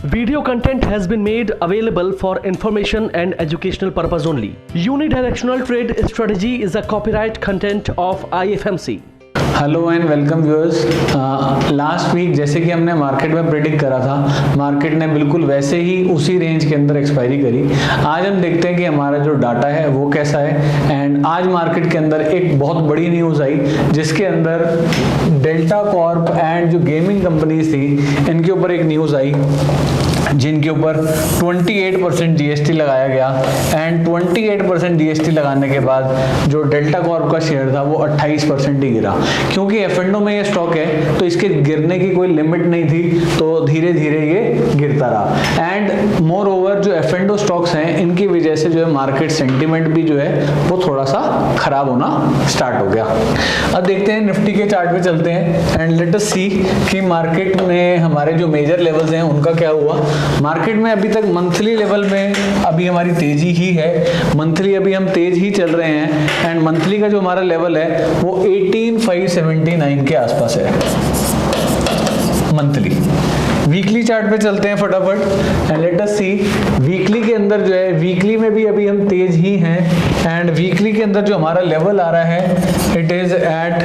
Video content has been made available for information and educational purpose only. Unidirectional trade strategy is a copyright content of IFMC. Hello and welcome viewers. Last week जैसे कि हमने market में predict करा था, market ने बिल्कुल वैसे ही उसी रेंज के अंदर एक्सपायरी करी। आज हम देखते हैं कि हमारा जो डाटा है वो कैसा है। एंड आज मार्केट के अंदर एक बहुत बड़ी न्यूज़ आई जिसके अंदर डेल्टा कॉर्प एंड जो गेमिंग कंपनीज थी इनके ऊपर एक न्यूज़ आई जिनके ऊपर 28% जीएसटी लगाया गया। एंड 28% जीएसटी लगाने के बाद जो डेल्टा कॉर्प का शेयर था वो 28% ही गिरा। क्योंकि एफ&ओ में ये स्टॉक है तो इसके गिरने की कोई लिमिट नहीं थी, तो धीरे धीरे ये गिरता रहा। एंड मोर ओवर जो एफ&ओ स्टॉक्स हैं इनकी वजह से जो है मार्केट सेंटिमेंट भी जो है वो थोड़ा सा खराब होना स्टार्ट हो गया। अब देखते हैं निफ्टी के चार्ट पे चलते हैं एंड लेट अस सी कि मार्केट में हमारे जो मेजर लेवल्स हैं उनका क्या हुआ। मार्केट में अभी तक मंथली लेवल में अभी हमारी तेजी ही है, मंथली अभी हम तेज ही चल रहे हैं। एंड मंथली का जो हमारा लेवल है वो 18,579 के आसपास है मंथली। वीकली चार्ट पे चलते हैं फटाफट and let us see weekly के अंदर जो है, वीकली में भी अभी हम तेज ही हैं। एंड वीकली के अंदर जो हमारा लेवल आ रहा है it is at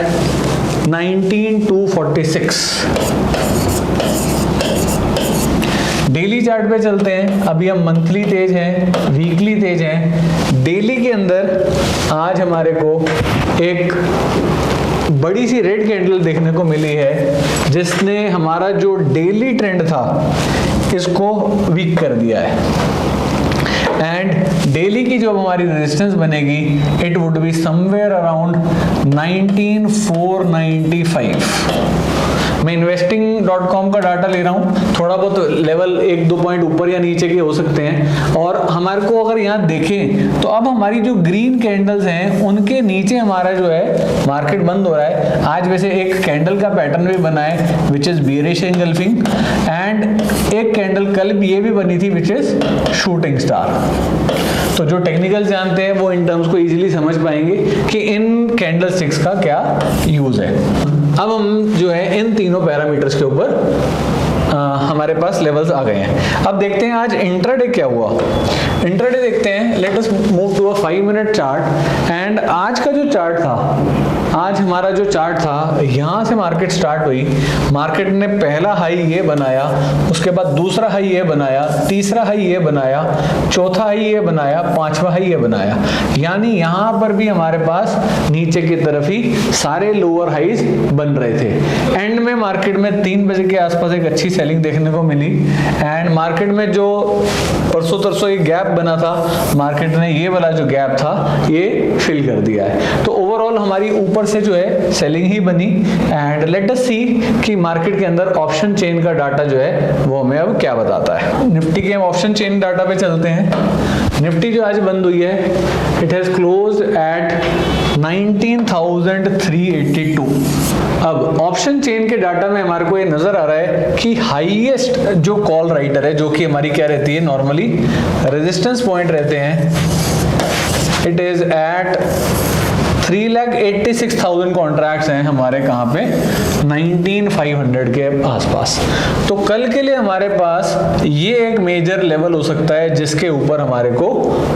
19,246। Daily chart पे चलते हैं, अभी हम मंथली तेज हैं, वीकली तेज हैं। डेली के अंदर आज हमारे को एक बड़ी सी रेड कैंडल देखने को मिली है जिसने हमारा जो डेली ट्रेंड था इसको वीक कर दिया है। एंड डेली की जो हमारी रेजिस्टेंस बनेगी it would be somewhere around 19,495। मैं investing.com का डाटा ले रहा हूँ, थोड़ा बहुत लेवल 1-2 पॉइंट ऊपर या नीचे के हो सकते हैं। और हमारे को अगर यहाँ देखें तो अब हमारी जो ग्रीन कैंडल्स हैं उनके नीचे हमारा जो है मार्केट बंद हो रहा है। आज वैसे एक कैंडल का पैटर्न भी बना है which is bearish engulfing, and एक कैंडल कल ये भी बनी थी विच इज शूटिंग स्टार। तो जो टेक्निकल जानते हैं वो इन टर्म्स को इजीली समझ पाएंगे कि इन कैंडल स्टिक्स का क्या यूज है। अब हम जो है इन तीनों पैरामीटर्स के ऊपर हमारे पास लेवल्स आ गए हैं। अब देखते हैं आज इंट्राडे क्या हुआ। इंट्राडे देखते हैं, let us move to a 5 minute chart. And आज का जो चार्ट था, आज हमारा जो चार्ट था यहाँ से मार्केट स्टार्ट हुई। मार्केट ने पहला हाई ये बनाया, उसके बाद दूसरा हाई ये बनाया, तीसरा हाई ये बनाया, चौथा हाई ये बनाया, पांचवा हाई ये बनाया। यानी यहाँ पर भी हमारे पास नीचे की तरफ ही सारे लोअर हाईज बन रहे थे। एंड में मार्केट में 3 बजे के आसपास एक अच्छी सेलिंग देखने को मिली। एंड मार्केट में जो परसों तरसों एक गैप बना था, मार्केट ने ये वाला जो गैप था ये फिल कर दिया है। तो ओवरऑल हमारी ऊपर से जो है सेलिंग ही बनी। एंड लेट अस सी कि मार्केट के अंदर ऑप्शन चेन का डाटा जो है वो हमें अब क्या बताता है। निफ्टी के हम ऑप्शन चेन डाटा पे चलते हैं। निफ्टी जो आज बंद हुई है इट हैज क्लोज्ड एट 19,382। अब ऑप्शन चेन के डाटा में हमारे को ये नजर आ रहा है कि हाईएस्ट जो कॉल राइटर है, जो कि हमारी क्या रहती है नॉर्मली रेजिस्टेंस पॉइंट रहते हैं, इट इज एट 3,86,000 कॉन्ट्रैक्ट्स हैं हमारे कहाँ पे 19,500 के आसपास। तो कल के लिए हमारे पास ये एक मेजर लेवल हो सकता है जिसके ऊपर हमारे को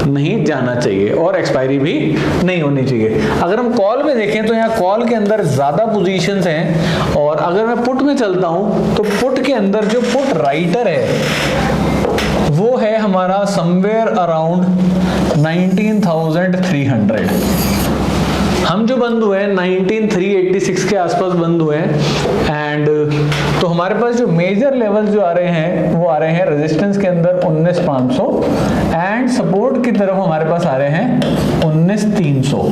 नहीं जाना चाहिए और एक्सपायरी भी नहीं होनी चाहिए। अगर हम कॉल में देखें तो यहाँ कॉल के अंदर ज्यादा पोजीशंस हैं, और अगर मैं पुट में चलता हूं तो पुट के अंदर जो पुट राइटर है वो है हमारा समवेयर अराउंड 19,300। हम जो बंद हुए हैं 19,386 के आसपास बंद हुए हैं। एंड तो हमारे पास जो मेजर लेवल जो आ रहे हैं वो आ रहे हैं रेजिस्टेंस के अंदर 19,500 एंड सपोर्ट की तरफ हमारे पास आ रहे हैं 19,300।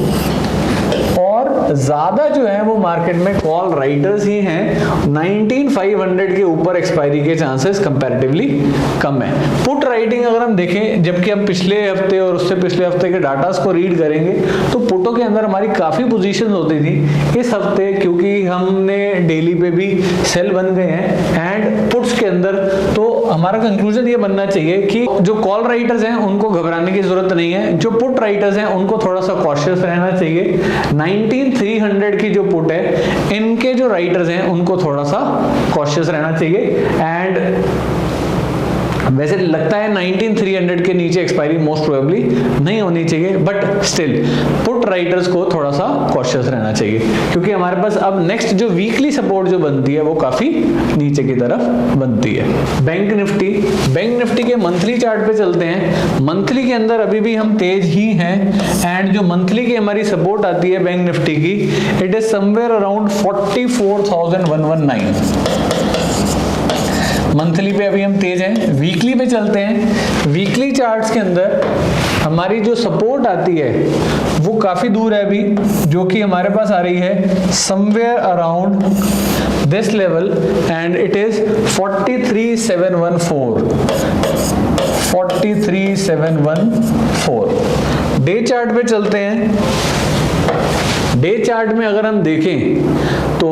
और ज्यादा जो है वो मार्केट में कॉल राइटर्स ही हैं। 19,500 के ऊपर एक्सपायरी के चांसेस कंपैरेटिवली कम है। पुट राइटिंग अगर हम देखें, जबकि हम पिछले हफ्ते और उससे पिछले हफ्ते के डाटास को रीड करेंगे तो पुटों के अंदर हमारी काफी पोजीशन होती थी। इस हफ्ते क्योंकि हमने डेली पे भी सेल बन गए हैं एंड पुट्स के अंदर, तो हमारा कंक्लूजन ये बनना चाहिए कि जो कॉल राइटर्स हैं उनको घबराने की जरूरत नहीं है, जो पुट राइटर्स हैं उनको थोड़ा सा कॉशियस रहना चाहिए। 19,300 की जो पुट है इनके जो राइटर्स हैं उनको थोड़ा सा कॉशियस रहना चाहिए। एंड वैसे लगता है 19300 के नीचे एक्सपायरी मोस्ट प्रोबेबली नहीं होनी चाहिए, बट स्टिल पुट राइटर्स को थोड़ा सा कॉशियस रहना चाहिए, क्योंकि हमारे पास अब नेक्स्ट जो वीकली सपोर्ट जो बनती है वो काफी नीचे की तरफ बनती है। बैंक निफ्टी के मंथली चार्ट पे चलते हैं। मंथली के अंदर अभी भी हम तेज ही हैं, एंड जो मंथली की हमारी सपोर्ट आती है बैंक निफ्टी की, it is somewhere around 44,119। Monthly पे अभी हम तेज हैं। वीकली पे चलते हैं। वीकली चार्ट्स के अंदर हमारी जो सपोर्ट आती है वो काफी दूर है अभी, जो कि हमारे पास आ रही है somewhere around this level, and it is 43,714। 43,714। Day chart पे चलते हैं। डे चार्ट में अगर हम देखें तो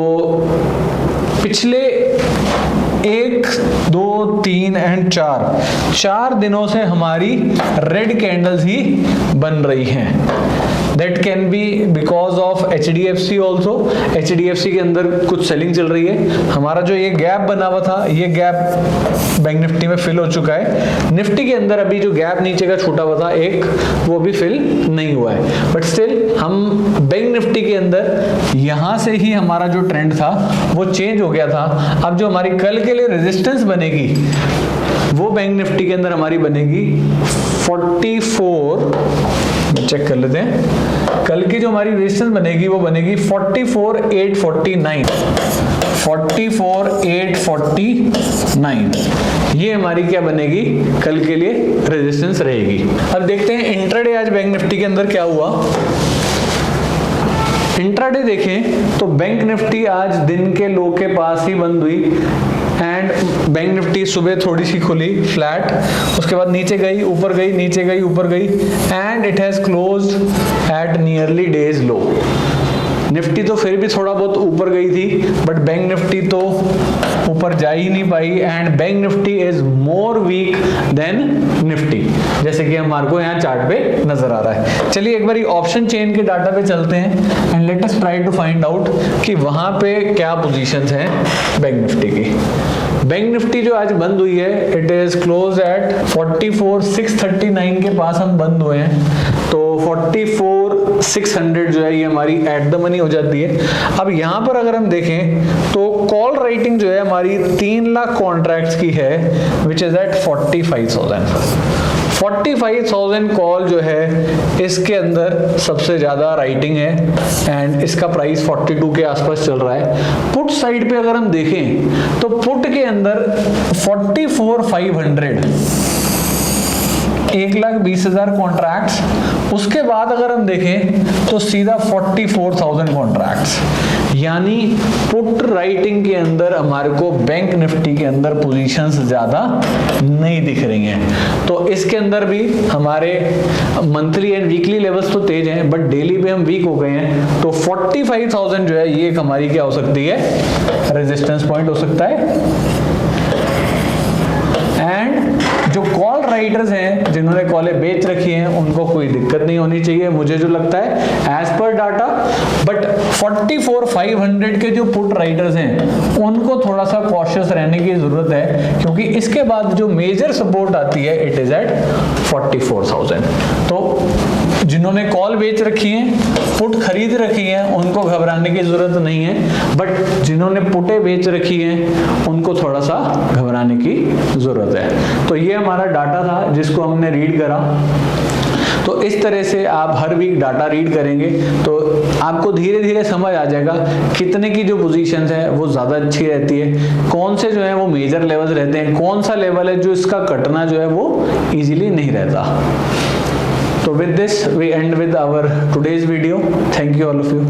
पिछले 1, 2, 3 एंड 4 दिनों से हमारी रेड कैंडल्स ही बन रही हैं। That can be because of HDFC also. HDFC के अंदर कुछ सेलिंग चल रही है। हमारा जो ये गैप बना हुआ था, ये गैप बैंक निफ्टी में फिल हो चुका है। निफ्टी के अंदर अभी जो गैप नीचे का छूटा हुआ था एक, वो भी फिल नहीं हुआ है, बट स्टिल हम बैंक निफ्टी के अंदर यहां से ही हमारा जो ट्रेंड था वो चेंज हो गया था। अब जो हमारी कल के लिए रेजिस्टेंस बनेगी वो बैंक निफ्टी के अंदर हमारी बनेगी 44, चेक कर लेते हैं। कल की जो हमारी रेजिस्टेंस बनेगी वो बनेगी 44,849। 44,849 ये हमारी क्या बनेगी, कल के लिए रेजिस्टेंस रहेगी। अब देखते हैं इंट्राडे आज बैंक निफ्टी के अंदर क्या हुआ। इंट्राडे देखें तो बैंक निफ्टी आज दिन के लो के पास ही बंद हुई, एंड बैंक निफ्टी सुबह थोड़ी सी खुली फ्लैट, उसके बाद नीचे गई, ऊपर गई, नीचे गई, ऊपर गई, and it has closed eight nearly days low. Nifty तो फिर भी थोड़ा बहुत ऊपर गई थी, बट बैंक निफ्टी तो ऊपर जा ही नहीं पाई, and bank Nifty is more weak than Nifty, जैसे कि हमारे को यहाँ चार्ट पे नजर आ रहा है। चलिए एक बार ऑप्शन चेन के डाटा पे चलते हैं, and let us try to find out कि वहां पे क्या पोजीशंस हैं बैंक निफ्टी की। बैंक निफ्टी जो आज बंद हुई है, इट इज क्लोज एट 44,639 के पास हम बंद हुए हैं, तो 44,600 जो है ये हमारी एट द मनी हो जाती है। अब यहां पर अगर हम देखें तो कॉल राइटिंग जो है हमारी 3 लाख कॉन्ट्रैक्ट्स की है, विच इज एट 45,000। 45,000 कॉल जो है इसके अंदर सबसे ज्यादा राइटिंग है, एंड इसका प्राइस 42 के आसपास चल रहा है। पुट साइड पे अगर हम देखें तो पुट के अंदर 44,500, 1,20,000 कॉन्ट्रैक्ट्स। उसके बाद अगर हम देखें तो सीधा 44,000 कॉन्ट्रैक्ट्स, यानी पुट राइटिंग के अंदर हमारे को बैंक निफ्टी के अंदर पोजीशंस ज्यादा नहीं दिख रही हैं। तो इसके अंदर भी हमारे मंथली एंड वीकली लेवल्स तो तेज हैं, बट डेली पे हम वीक हो गए हैं। तो 45,000 जो है ये एक हमारी क्या हो सकती है, रेजिस्टेंस पॉइंट हो सकता है। एंड जो कॉल राइटर्स हैं जिन्होंने कॉलें बेच रखी हैं उनको कोई दिक्कत नहीं होनी चाहिए, मुझे जो लगता है एज पर डाटा। बट 44,500 के जो पुट राइटर्स हैं उनको थोड़ा सा कॉशियस रहने की जरूरत है, क्योंकि इसके बाद जो मेजर सपोर्ट आती है इट इज एट 44,000। तो जिन्होंने कॉल बेच रखी है, पुट खरीद रखी है, उनको घबराने की जरूरत नहीं है, बट जिन्होंने पुटें बेच रखी हैं उनको थोड़ा सा घबराने की जरूरत है। तो ये हमारा डाटा था जिसको हमने रीड करा। तो इस तरह से आप हर वीक डाटा रीड करेंगे तो आपको धीरे धीरे समझ आ जाएगा कितने की जो पोजीशंस है वो ज्यादा अच्छी रहती है, कौन से जो है वो मेजर लेवल रहते हैं, कौन सा लेवल है जो इसका कटना जो है वो इजीली नहीं रहता। So with this we end with our today's video. Thank you all of you.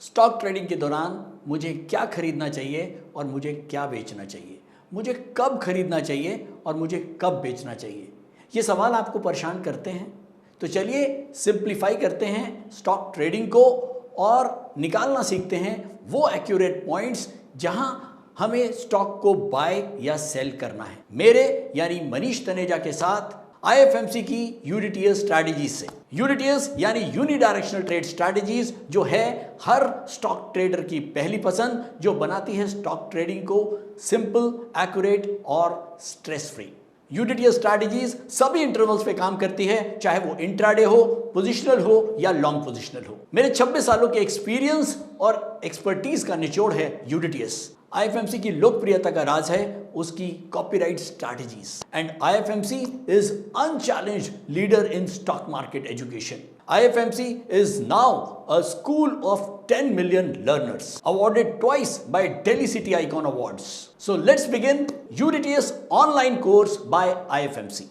Stock trading के दौरान मुझे क्या खरीदना चाहिए और मुझे क्या बेचना चाहिए, मुझे कब खरीदना चाहिए और मुझे कब बेचना चाहिए, ये सवाल आपको परेशान करते हैं। तो चलिए सिंप्लीफाई करते हैं स्टॉक ट्रेडिंग को और निकालना सीखते हैं वो एक्यूरेट पॉइंट्स जहां हमें स्टॉक को बाय या सेल करना है। मेरे यानी मनीष तनेजा के साथ IFMC की यूनिटीएस स्ट्रैटेजी से। यूनिटीएस यानी यूनि डायरेक्शनल ट्रेड स्ट्रैटेजीज जो है हर स्टॉक ट्रेडर की पहली पसंद, जो बनाती है स्टॉक ट्रेडिंग को सिंपल, एक्यूरेट और स्ट्रेस फ्री। यूनिटीएस स्ट्रैटेजीज सभी इंटरवल्स पे काम करती है, चाहे वो इंट्राडे हो, पोजिशनल हो या लॉन्ग पोजिशनल हो। मेरे 26 सालों के एक्सपीरियंस और एक्सपर्टीज का निचोड़ है यूनिटीएस। IFMC की लोकप्रियता का राज है उसकी copyright strategies and IFMC is unchallenged leader in stock market education. IFMC is now a school of 10 million learners, awarded twice by Delhi City Icon Awards. So let's begin UDTS online course by IFMC.